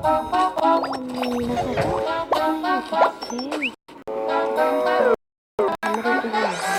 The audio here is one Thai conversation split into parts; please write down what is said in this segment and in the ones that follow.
วันนี้นะคะจะให้กับเส้นไม่ได้เป็นอย่างไร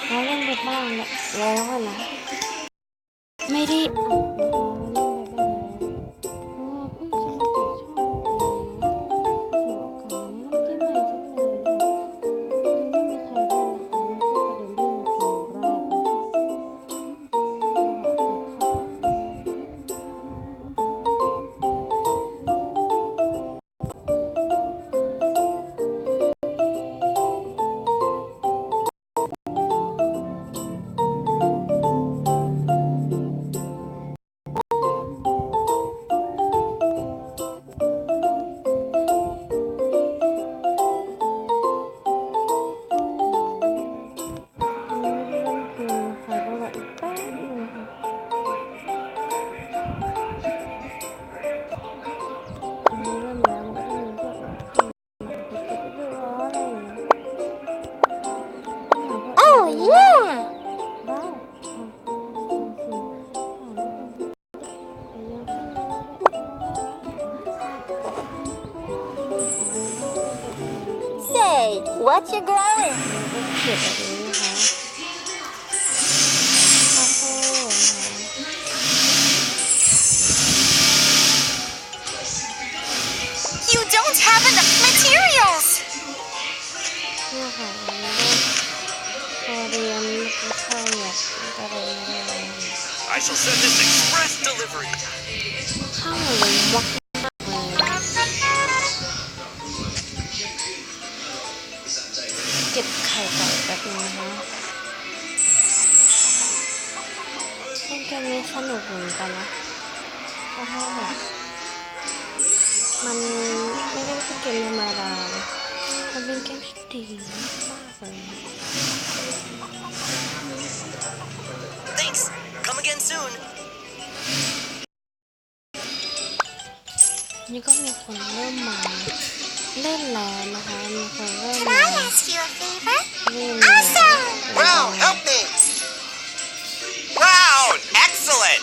เราเล่นไปบ้างแล้วนะไม่ได้What you growing? เก็บแบบนี้นะคะข้าวโพดนะคะ You don't have enough materials. เนี่ยค่ะพอเรียนข้าวอยากจะเรียนอะไร I shall send this express delivery. ข้าวเลยวักเก็บไข่ไก่แบบนี้นะคะเล่นเกมนี้สนุกเหมือนกันนะเพราะว่าแบบมันไม่ได้เป็นเกมธรรมดาเลยมันเป็นเกมที่ดีมากเลย Thanks. Come again soon. นี่ก็มีคนเริ่มมาเล่นแล้วนะคะมีคนเริ่ม Can มา I ask you a favor? เล่นแล้ว Awesome! Brown, help me. Brown, excellent.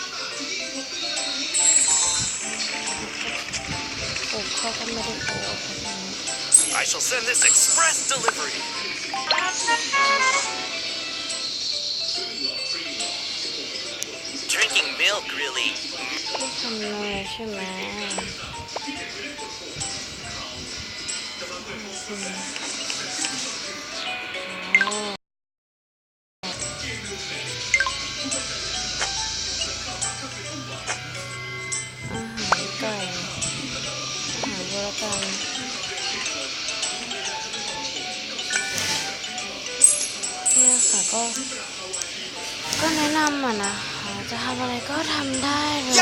โอ้เขาก็ไม่ได้โอ้เขา I shall send this express delivery. Drinking milk, really? ไม่ทำเลยใช่ไหมอ๋ออาหารไก่อาหารบริการเนี่ยค่ะก็แนะนำอ่ะนะคะจะทำอะไรก็ทำได้เลย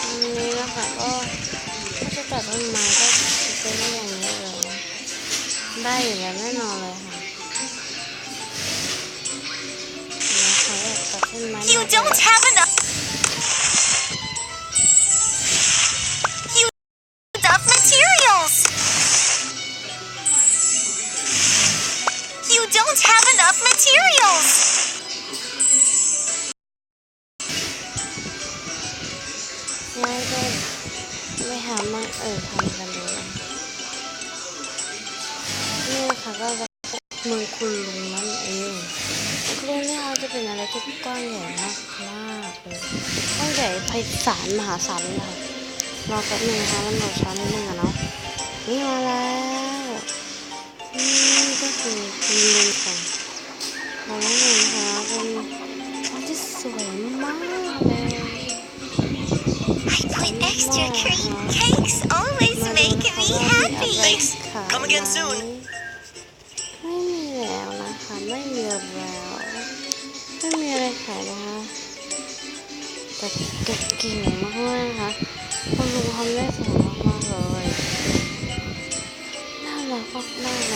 อันนี้นะคะก็จะตัดต้นไม้ก็เป็นอย่างนี้เลยได้อยู่แล้วแน่นอนเลยค่ะนะคะอยากตัดต้นไม้ You don't have enough. You enough materials. You don't have enough materials. ง่ายก็ไม่หามาทำกันเลยนี่นะคะก็จะเมืองคุณลุงนั่นเองคุณ เรื่องนี้เขาจะเป็นอะไรที่กว้างใหญ่มากเลยกว้างใหญ่ไพศาลมหาศาลเลยค่ะรอแป๊บนึงนะคะมันโหลดช้านิดนึงอะเนาะนี่มาแล้วนี่ก็คือคุณลุงของเราแล้วเองนะคะเป็นคนที่สวยมากเลย I put extra cream. Cakes always make me happy. Thanks. Come again soon. ไม่มีแล้วนะคะไม่มีแล้วไม่มีอะไรขายนะคะแต่เก่งมากๆนะคะคุณลุงทำได้สวยมากๆเลยน่ารักมากๆเล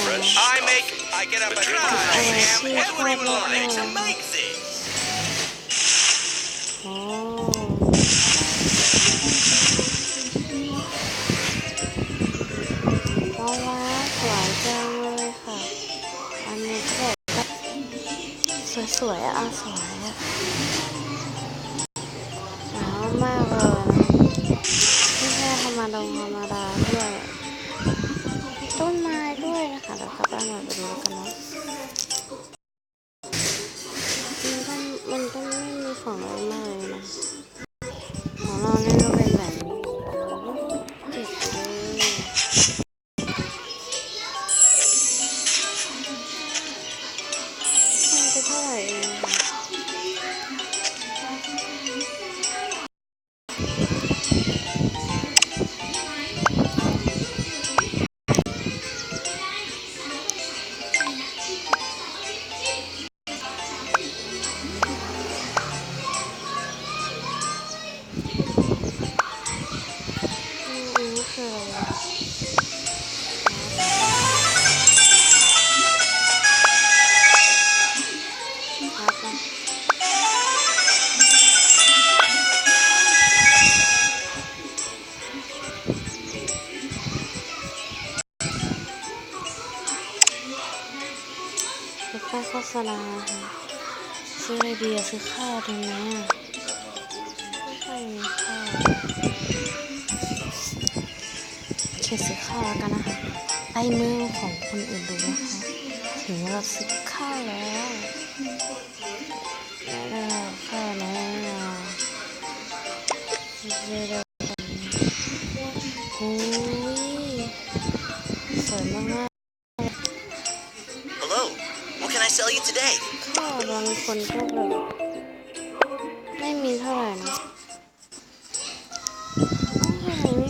ย I get up at 5 a.m. every morning to make this. โอ้ว้าวสวยจังเลยค่ะอันนี้ก็แบบสวยๆสวยอะหนาวมากเลยไม่ใช่ธรรมดาด้วยต้นไม้ด้วยนะคะเดี๋ยวกลับบ้านมาไปดูกันเนาะมันก็ไม่มีของอะไรมากเลยนะของเราเนี่ยก็เป็นแบบนี้ติดเลยมันจะเท่าไหร่เองค่ะนี่คืออะไรครับนะเป็นป้ายโฆษณาค่ะซื้ออะไรดีอะซื้อข้าวดีไหมอะไม่ค่อยมีข้าวเขียนซื้อข้าวแล้วกันนะคะไอ้มือของคนอื่นดูนะคะถึงเราซื้อข้าวแล้วข้าวแล้วโอ้ยสวยมาก Hello. What can I sell you today? ข้าวบางคนก็แบบไม่มีเท่าไหร่นะไม่มี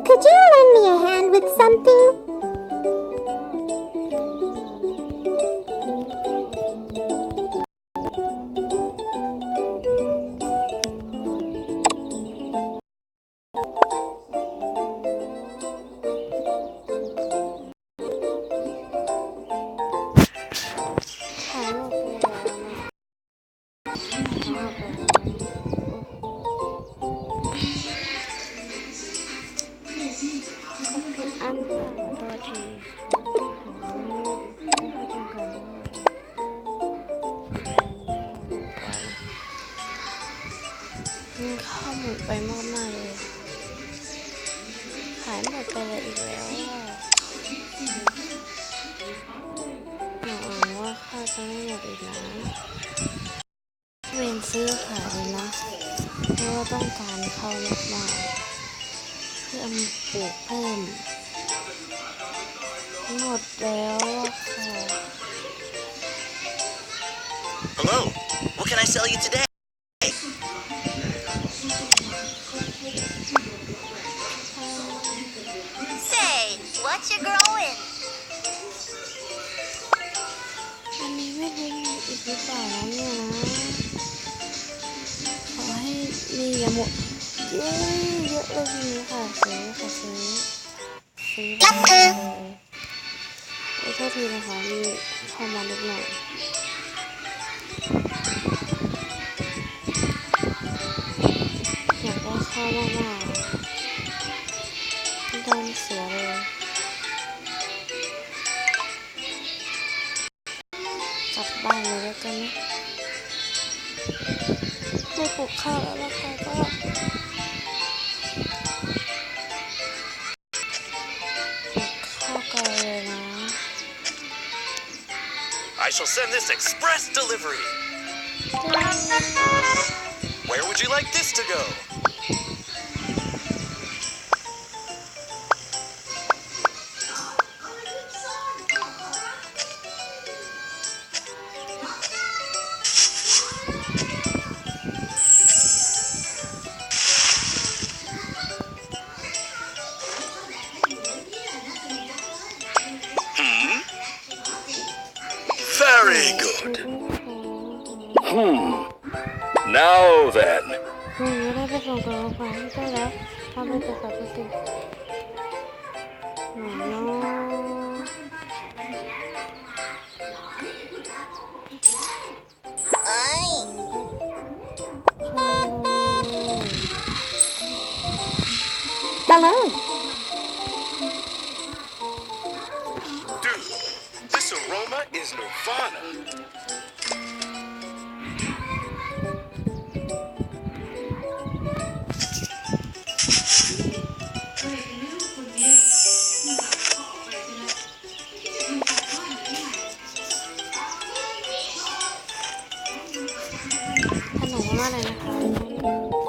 Could you lend me a hand with something? ขายหมดไปแล้วนะขายหมดไปแล้วผิดอันค่ะตัวทีข้าวหมดไปมากๆเลยขายหมดไปเลยอีกแล้วหวังว่าข้าวจะไม่หมดอีกนะเวนซื้อขายเลยนะเพราะว่าต้องการข้าวมากๆเพื่อเอามาปลูกเพิ่มหมดแล้วอะค่ะ Hello. What can I sell you today? Say, what you growing? อันนี้ไม่รู้มีอีกหรือเปล่านะเนี่ยนะขอให้มีอย่าหมดเยอะเลยทีนี้ค่ะซื้อแบบนี้เลยโทษทีนะคะมีเข้ามาเล็กหน่อยอยากได้ข้าวมากๆไม่ต้องเสียเลยกลับบ้านเลยแล้วกันนะไม่ปลูกข้าวแล้วราคาก็ เลยนะ I shall send this express delivery. Where would you like this to go? Very good. Now then. ได้ไปส่งตัวไปได้แล้วทำเป็นภาษาอังกฤษหนูน้องตะลึง Dude, this aroma is Nirvana. Hãy subscribe cho kênh Ghiền Mì Gõ để không bỏ lỡ